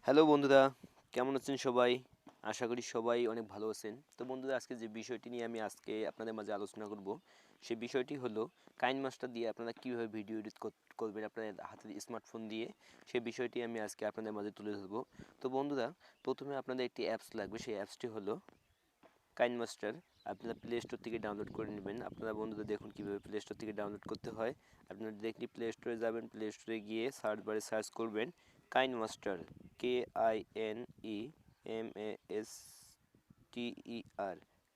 Hello বন্ধুরা, কেমন আছেন সবাই? আশা করি সবাই অনেক ভালো আছেন। তো বন্ধুরা, আজকে যে বিষয়টি নিয়ে আমি আজকে আপনাদের মাঝে আলোচনা করব, সেই বিষয়টি হলো কাইনমাস্টার দিয়ে আপনারা কীভাবে ভিডিও এডিট করবেন আপনাদের হাতের স্মার্টফোন দিয়ে, সেই বিষয়টি আমি আজকে আপনাদের মাঝে তুলে ধরবো। তো বন্ধুরা, প্রথমে আপনাদের একটি অ্যাপস লাগবে, সেই অ্যাপসটি হলো কাইনমাস্টার। আপনারা প্লে স্টোর থেকে ডাউনলোড করে নেবেন। আপনারা বন্ধুরা দেখুন কীভাবে প্লে স্টোর থেকে ডাউনলোড করতে হয়। আপনারা ডিরেক্টলি প্লে স্টোরে যাবেন, প্লে স্টোরে গিয়ে সার্চ বারে সার্চ করবেন কাইনমাস্টার, KINEMASTER।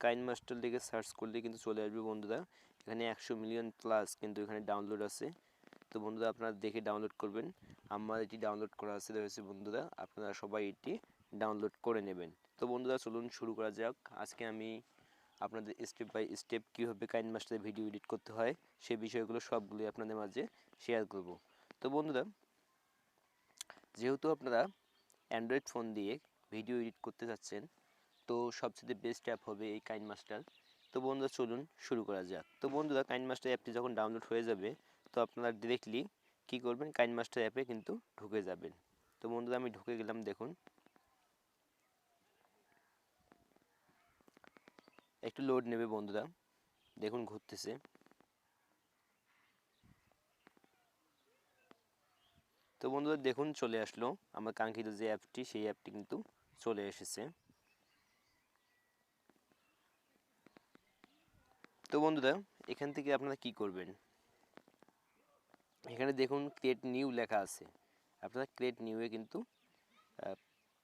কাইনমাস্টার লিখে সার্চ করলে কিন্তু চলে আসবে বন্ধুরা। এখানে 100 মিলিয়ন প্লাস কিন্তু এখানে ডাউনলোড আছে। তো বন্ধুরা, আপনারা দেখে ডাউনলোড করবেন। আমার এটি ডাউনলোড করা আছে রয়েছে বন্ধুরা, আপনারা সবাই এটি ডাউনলোড করে নেবেন। তো বন্ধুরা, চলুন শুরু করা যাক। আজকে আমি আপনাদের স্টেপ বাই স্টেপ কীভাবে কাইনমাস্টারে ভিডিও এডিট করতে হয় সেই বিষয়গুলো সবগুলোই আপনাদের মাঝে শেয়ার করব। তো বন্ধুরা, যেহেতু আপনারা অ্যান্ড্রয়েড ফোন দিয়ে ভিডিও এডিট করতে যাচ্ছেন, তো সবচেয়ে বেস্ট অ্যাপ হবে এই কাইনমাস্টার। তো বন্ধুরা, চলুন শুরু করা যাক। তো বন্ধুরা, কাইনমাস্টার অ্যাপটি যখন ডাউনলোড হয়ে যাবে, তো আপনারা ডিরেক্টলি কী করবেন, কাইনমাস্টার অ্যাপে কিন্তু ঢুকে যাবেন। তো বন্ধুরা, আমি ঢুকে গেলাম। দেখুন, একটু লোড নেবে বন্ধুরা, দেখুন ঘুরতেছে। তো বন্ধুরা দেখুন, চলে আসলো আমার কাঙ্ক্ষিত যে অ্যাপটি, সেই অ্যাপটি কিন্তু চলে এসেছে। তো বন্ধুরা, এখান থেকে আপনারা কি করবেন, এখানে দেখুন ক্রিয়েট নিউ লেখা আছে। আপনারা ক্রিয়েট নিউয়ে কিন্তু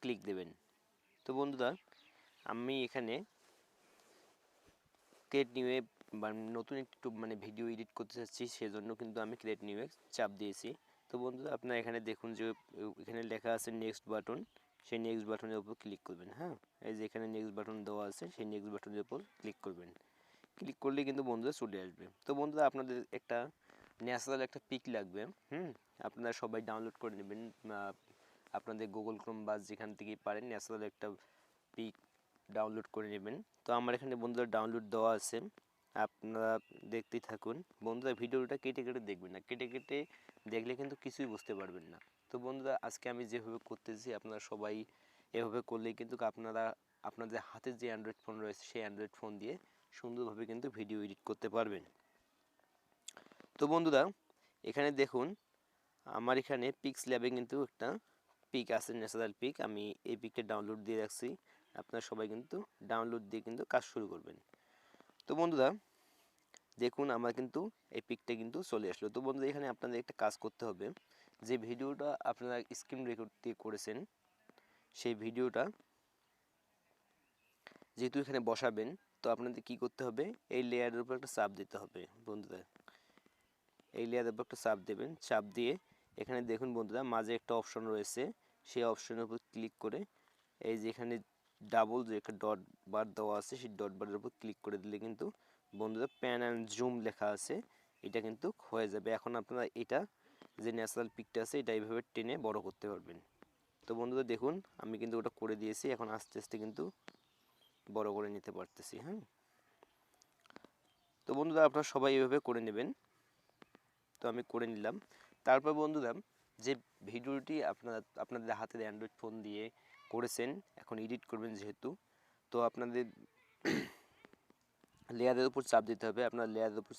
ক্লিক দেবেন। তো বন্ধুরা, আমি এখানে ক্রিয়েট নিউয়ে নতুন একটু ভিডিও এডিট করতে চাচ্ছি, সেজন্য কিন্তু আমি ক্রিয়েট নিউয়ে চাপ দিয়েছি। তো বন্ধুরা, আপনারা এখানে দেখুন যে এখানে লেখা আছে নেক্সট বাটন, সেই নেক্সট বাটনের উপর ক্লিক করবেন। হ্যাঁ, এই যে এখানে নেক্সট বাটন দেওয়া আছে, সেই নেক্সট বাটনের উপর ক্লিক করবেন। ক্লিক করলে কিন্তু বন্ধুরা চলে আসবে। তো বন্ধুরা, আপনাদের একটা ন্যাচারাল একটা পিক লাগবে। আপনারা সবাই ডাউনলোড করে নেবেন আপনাদের গুগল ক্রোম বা যেখান থেকে পারেন, ন্যাচারাল একটা পিক ডাউনলোড করে নেবেন। তো আমার এখানে বন্ধুরা ডাউনলোড দেওয়া আছে, আপনারা দেখতেই থাকুন। বন্ধুরা, ভিডিওটা কেটে কেটে দেখবেন না, কেটে কেটে দেখলে কিন্তু কিছুই বুঝতে পারবেন না। তো বন্ধুরা, আজকে আমি যেভাবে করতেছি আপনারা সবাই এভাবে করলেই কিন্তু আপনারা আপনাদের হাতে যে অ্যান্ড্রয়েড ফোন রয়েছে, সেই অ্যান্ড্রয়েড ফোন দিয়ে সুন্দরভাবে কিন্তু ভিডিও এডিট করতে পারবেন। তো বন্ধুরা, এখানে দেখুন আমার এখানে পিক্স ল্যাবে কিন্তু একটা পিক আছে, ন্যাচারাল পিক। আমি এই পিকটা ডাউনলোড দিয়ে রাখছি। আপনারা সবাই কিন্তু ডাউনলোড দিয়ে কিন্তু কাজ শুরু করবেন। তো বন্ধুরা দেখুন, আমার কিন্তু এই পিকটা কিন্তু চলে আসলো। তো বন্ধুরা, এখানে আপনাদের একটা কাজ করতে হবে, যে ভিডিওটা আপনারা স্ক্রিন রেকর্ড দিয়ে করেছেন, সেই ভিডিওটা যেহেতু এখানে বসাবেন, তো আপনাদের কি করতে হবে, এই লেয়ারের উপর একটা চাপ দিতে হবে বন্ধুরা। এই লেয়ারের উপর একটা চাপ দেবেন, চাপ দিয়ে এখানে দেখুন বন্ধুরা মাঝে একটা অপশন রয়েছে, সেই অপশনের উপর ক্লিক করে এই যে এখানে ডাবল যে একটা ডট বার দেওয়া আছে, সেই ডট বারের উপর ক্লিক করে দিলে কিন্তু বন্ধুরা প্যান অ্যান্ড জুম লেখা আছে, এটা কিন্তু হয়ে যাবে। এখন আপনারা এটা যে ন্যাচারাল পিকটা আছে, এটা এইভাবে টেনে বড় করতে পারবেন। তো বন্ধুরা দেখুন, আমি কিন্তু ওটা করে দিয়েছি। এখন আস্তে আস্তে কিন্তু বড় করে নিতে পারতেছি। হ্যাঁ, তো বন্ধুরা আপনারা সবাই এইভাবে করে নেবেন। তো আমি করে নিলাম। তারপর বন্ধুরা, যে ভিডিওটি আপনাদের হাতের অ্যান্ড্রয়েড ফোন দিয়ে করেছেন, এখন এডিট করবেন যেহেতু, তো আপনাদের লেয়ারের উপর চাপ দিতে হবে। আপনার লেয়ারের উপর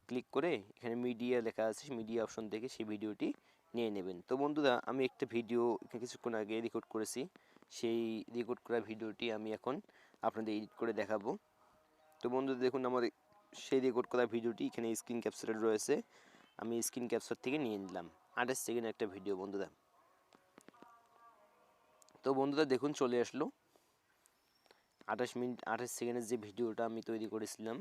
ক্লিক করে এখানে মিডিয়া লেখা আছে, মিডিয়া অপশন থেকে সেই ভিডিওটি নিয়ে নেবেন। তো বন্ধুরা, আমি একটা ভিডিও কিছুক্ষণ আগে রেকর্ড করেছি, সেই রেকর্ড করা ভিডিওটি আমি এখন আপনাদের এডিট করে দেখাবো। তো বন্ধুরা দেখুন, আমার সেই রেকর্ড করা ভিডিওটি এখানে স্ক্রিন ক্যাপচারে রয়েছে। আমি স্ক্রিন ক্যাপচার থেকে নিয়ে নিলাম 28 সেকেন্ডের একটা ভিডিও বন্ধুরা। তো বন্ধুরা দেখুন, চলে আসলো 28 সেকেন্ডের যে ভিডিওটা আমি তৈরি করেছিলাম,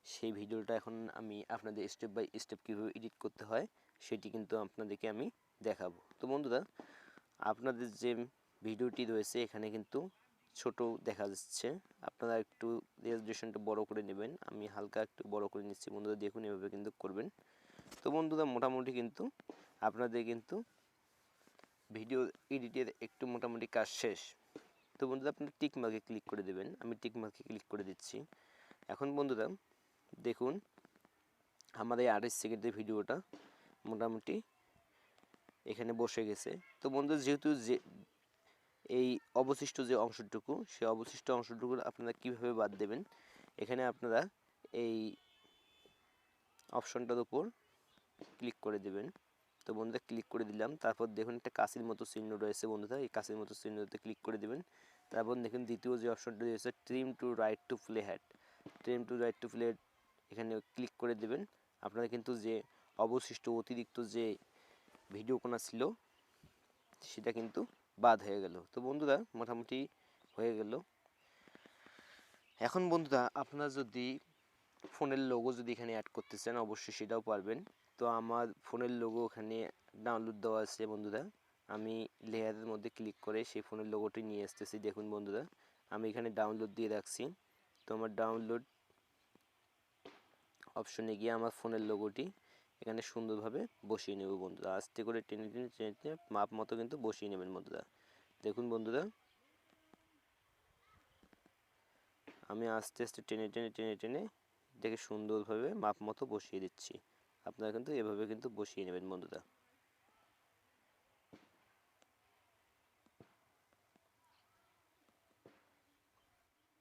সেই ভিডিওটা এখন আমি আপনাদের স্টেপ বাই স্টেপ কীভাবে এডিট করতে হয় সেটি কিন্তু আপনাদেরকে আমি দেখাবো। তো বন্ধুরা, আপনাদের যে ভিডিওটি রয়েছে এখানে কিন্তু ছোট দেখা যাচ্ছে, আপনারা একটু রেজলিউশনটা বড় করে নেবেন। আমি হালকা একটু বড় করে নিচ্ছি বন্ধুরা, দেখুন এভাবে কিন্তু করবেন। তো বন্ধুরা, মোটামুটি কিন্তু আপনাদের কিন্তু ভিডিও এডিটের একটু মোটামুটি কাজ শেষ। তো বন্ধুরা, আপনারা টিক মার্কে ক্লিক করে দেবেন। আমি টিক মার্কে ক্লিক করে দিচ্ছি। এখন বন্ধুরা দেখুন, আমার এই 28 সেকেন্ডের ভিডিওটা মোটামুটি এখানে বসে গেছে। তো বন্ধুরা, যেহেতু এই অবশিষ্ট যে অংশটুকু, সেই অবশিষ্ট অংশটুকু আপনারা কিভাবে বাদ দেবেন, এখানে আপনারা এই অপশনটার উপর ক্লিক করে দেবেন। তো বন্ধুরা ক্লিক করে দিলাম, তারপর দেখুন একটা কাশির মতো চিহ্ন রয়েছে বন্ধুরা, এই কাশির মতো চিহ্নতে ক্লিক করে দেবেন। তারপর দেখুন দ্বিতীয় যে অপশনটা রয়েছে trim to right to playhead, trim to right to playhead এখানে ক্লিক করে দেবেন। আপনারা কিন্তু যে অবশিষ্ট অতিরিক্ত যে ভিডিও কোনা ছিল সেটা কিন্তু বাদ হয়ে গেল। তো বন্ধুরা মোটামুটি হয়ে গেল। এখন বন্ধুরা আপনারা যদি ফোনের লোগো যদি এখানে অ্যাড করতে চান অবশ্যই সেটাও পারবেন। তো আমার ফোনের লোগো ওখানে ডাউনলোড দেওয়া আছে বন্ধুরা, আমি লেয়ারের মধ্যে ক্লিক করে সেই ফোনের লোগোটি নিয়ে আসতেছি। দেখুন বন্ধুরা আমি এখানে ডাউনলোড দিয়ে রাখছি। তো আমার ডাউনলোড অপশনে গিয়ে আমার ফোনের লোগোটি এখানে সুন্দরভাবে বসিয়ে নেব বন্ধুরা, আস্তে করে টেনে টেনে টেনে টেনে মাপ মতো কিন্তু বসিয়ে নেবেন বন্ধুরা। দেখুন বন্ধুরা আমি আস্তে আস্তে টেনে টেনে টেনে টেনে দেখে সুন্দরভাবে মাপ মতো বসিয়ে দিচ্ছি। আপনারা কিন্তু এভাবে কিন্তু বসিয়ে নেবেন বন্ধুরা।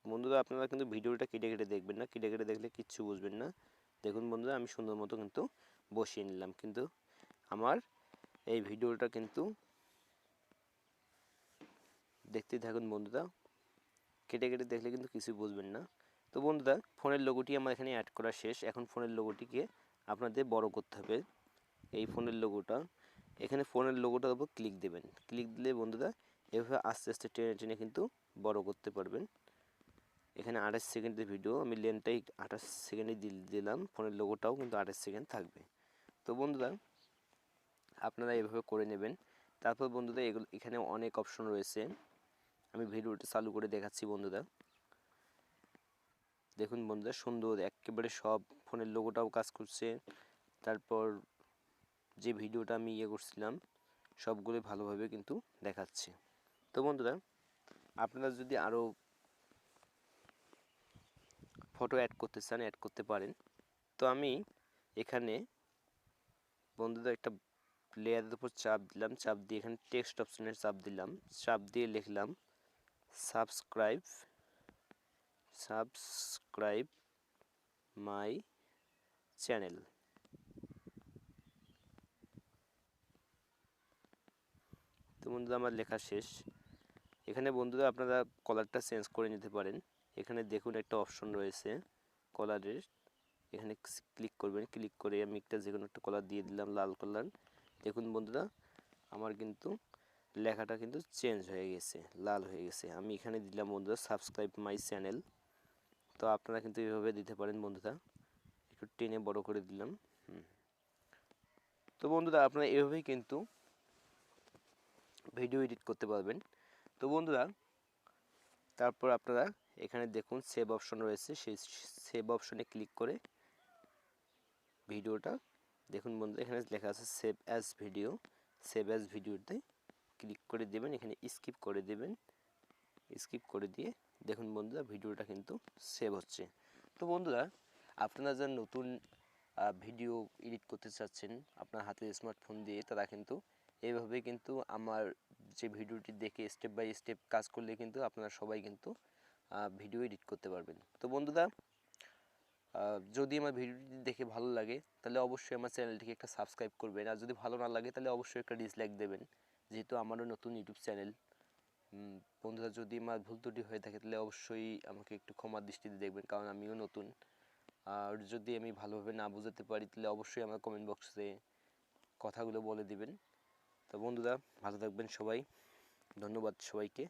বন্ধুরা আপনারা কিন্তু ভিডিওটা কেটে কেটে দেখবেন না, কেটে কেটে দেখলে কিচ্ছু বুঝবেন না। দেখুন বন্ধুরা আমি সুন্দর মতো কিন্তু বসিয়ে নিলাম, কিন্তু আমার এই ভিডিওটা কিন্তু দেখতে থাকুন বন্ধুরা, কেটে কেটে দেখলে কিন্তু কিছু বুঝবেন না। তো বন্ধুরা ফোনের লোগোটি আমার এখানে অ্যাড করা শেষ। এখন ফোনের লোগোটিকে আপনাদের বড় করতে হবে। এই ফোনের লোগোটা, এখানে ফোনের লোগোটার উপর ক্লিক দেবেন। ক্লিক দিলে বন্ধুরা এভাবে আস্তে আস্তে টেনে টেনে কিন্তু বড় করতে পারবেন। এখানে 28 সেকেন্ডের ভিডিও, আমি লেনটাই 28 সেকেন্ডে দিলাম, ফোনের লোগোটাও কিন্তু 28 সেকেন্ড থাকবে। তো বন্ধুরা আপনারা এভাবে করে নেবেন। তারপর বন্ধুরা এখানে অনেক অপশন রয়েছে, আমি ভিডিওটা চালু করে দেখাচ্ছি বন্ধুরা। দেখুন বন্ধুরা সুন্দর একেবারে সব ফোনের লোগোটাও কাজ করছে, তারপর যে ভিডিওটা আমি করছিলাম সবগুলো ভালোভাবে কিন্তু দেখাচ্ছে। তো বন্ধুরা আপনারা যদি আরও ফটো অ্যাড করতে চান অ্যাড করতে পারেন। তো আমি এখানে বন্ধুদের একটা লেয়ারের উপর চাপ দিলাম, চাপ দিয়ে এখানে টেক্সট অপশনে চাপ দিলাম, চাপ দিয়ে লিখলাম সাবস্ক্রাইব সাবস্ক্রাইব মাই চ্যানেল। তো বন্ধুরা আমার লেখা শেষ। এখানে বন্ধুরা আপনারা কলারটা চেঞ্জ করে নিতে পারেন। এখানে দেখুন একটা অপশন রয়েছে কলারের, এখানে ক্লিক করবেন, ক্লিক করে আমি একটা যে কোনো একটা কলার দিয়ে দিলাম লাল কালার। দেখুন বন্ধুরা আমার কিন্তু লেখাটা কিন্তু চেঞ্জ হয়ে গেছে, লাল হয়ে গেছে। আমি এখানে দিলাম বন্ধুরা সাবস্ক্রাইব মাই চ্যানেল। তো আপনারা কিন্তু এভাবে দিতে পারেন বন্ধুরা, একটু টেনে বড় করে দিলাম। তো বন্ধুরা আপনারা এভাবেই কিন্তু ভিডিও এডিট করতে পারবেন। তো বন্ধুরা তারপর আপনারা এখানে দেখুন সেভ অপশন রয়েছে, সেই সেভ অপশনে ক্লিক করে ভিডিওটা দেখুন বন্ধুরা এখানে লেখা আছে save as video, save as ভিডিওতে ক্লিক করে দেবেন, এখানে স্কিপ করে দেবেন। স্কিপ করে দিয়ে দেখুন বন্ধুরা ভিডিওটা কিন্তু সেভ হচ্ছে। তো বন্ধুরা আপনারা যারা নতুন ভিডিও এডিট করতে চাচ্ছেন আপনার হাতের স্মার্টফোন দিয়ে, তারা কিন্তু এইভাবে কিন্তু আমার যে ভিডিওটি দেখে স্টেপ বাই স্টেপ কাজ করলে কিন্তু আপনারা সবাই কিন্তু ভিডিও এডিট করতে পারবেন। তো বন্ধুরা যদি আমার ভিডিওটি দেখে ভালো লাগে তাহলে অবশ্যই আমার চ্যানেলটিকে একটা সাবস্ক্রাইব করবেন, আর যদি ভালো না লাগে তাহলে অবশ্যই একটা ডিসলাইক দেবেন, যেহেতু আমারও নতুন ইউটিউব চ্যানেল। বন্ধুরা যদি আমার ভুল ত্রুটি হয়ে থাকে তাহলে অবশ্যই আমাকে একটু ক্ষমার দৃষ্টিতে দেখবেন, কারণ আমিও নতুন। আর যদি আমি ভালোভাবে না বোঝাতে পারি তাহলে অবশ্যই আমার কমেন্ট বক্সে কথাগুলো বলে দিবেন। তো বন্ধুরা ভালো থাকবেন সবাই, ধন্যবাদ সবাইকে।